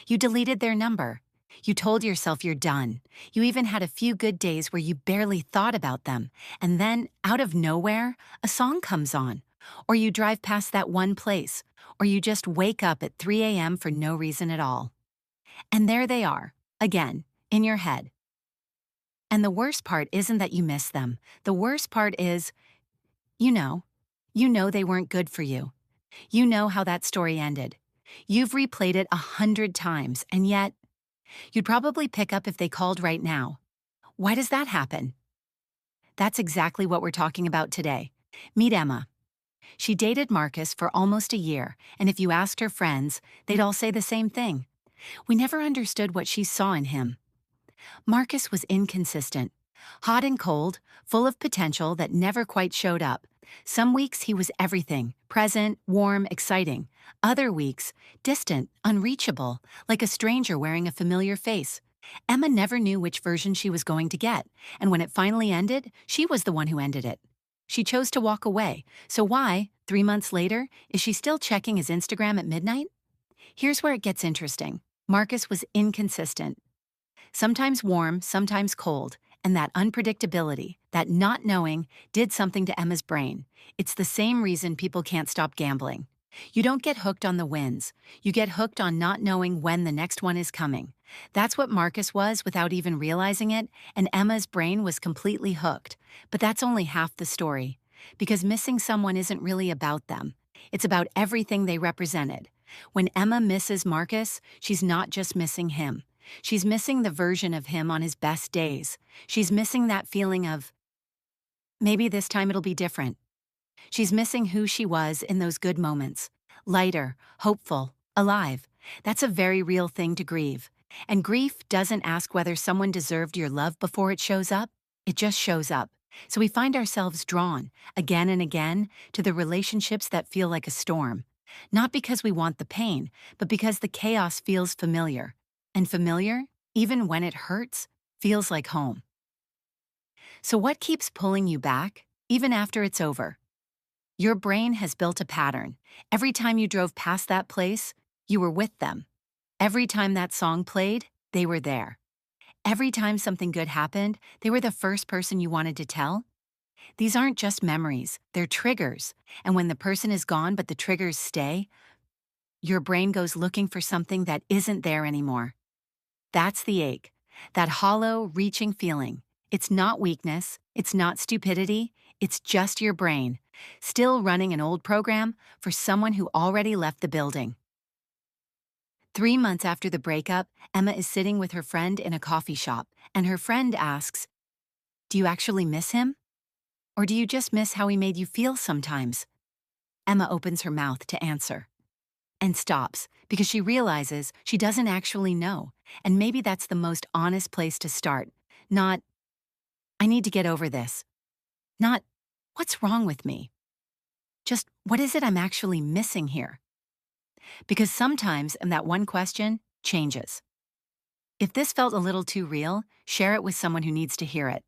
You deleted their number. You told yourself you're done. You even had a few good days where you barely thought about them. And then, out of nowhere, a song comes on. Or you drive past that one place. Or you just wake up at 3 a.m. for no reason at all. And there they are, again, in your head. And the worst part isn't that you miss them. The worst part is, you know. You know they weren't good for you. You know how that story ended. You've replayed it 100 times, and yet, you'd probably pick up if they called right now. Why does that happen? That's exactly what we're talking about today. Meet Emma. She dated Marcus for almost a year, and if you asked her friends, they'd all say the same thing. We never understood what she saw in him. Marcus was inconsistent. Hot and cold, full of potential that never quite showed up. Some weeks he was everything, present, warm, exciting. Other weeks, distant, unreachable, like a stranger wearing a familiar face. Emma never knew which version she was going to get, and when it finally ended, she was the one who ended it. She chose to walk away, so why, 3 months later, is she still checking his Instagram at midnight? Here's where it gets interesting. Marcus was inconsistent. Sometimes warm, sometimes cold, and that unpredictability, that not knowing, did something to Emma's brain. It's the same reason people can't stop gambling. You don't get hooked on the wins. You get hooked on not knowing when the next one is coming. That's what Marcus was without even realizing it, and Emma's brain was completely hooked. But that's only half the story. Because missing someone isn't really about them. It's about everything they represented. When Emma misses Marcus, she's not just missing him. She's missing the version of him on his best days. She's missing that feeling of, maybe this time it'll be different. She's missing who she was in those good moments. Lighter, hopeful, alive. That's a very real thing to grieve. And grief doesn't ask whether someone deserved your love before it shows up. It just shows up. So we find ourselves drawn, again and again, to the relationships that feel like a storm. Not because we want the pain, but because the chaos feels familiar. And familiar, even when it hurts, feels like home. So what keeps pulling you back, even after it's over? Your brain has built a pattern. Every time you drove past that place, you were with them. Every time that song played, they were there. Every time something good happened, they were the first person you wanted to tell. These aren't just memories, they're triggers. And when the person is gone but the triggers stay, your brain goes looking for something that isn't there anymore. That's the ache, that hollow, reaching feeling. It's not weakness, it's not stupidity, it's just your brain, still running an old program for someone who already left the building. 3 months after the breakup, Emma is sitting with her friend in a coffee shop, and her friend asks, "Do you actually miss him? Or do you just miss how he made you feel sometimes?" Emma opens her mouth to answer. And stops, because she realizes she doesn't actually know, and maybe that's the most honest place to start. Not, "I need to get over this." Not, "What's wrong with me?" Just, what is it I'm actually missing here? Because sometimes that one question changes. If this felt a little too real, share it with someone who needs to hear it.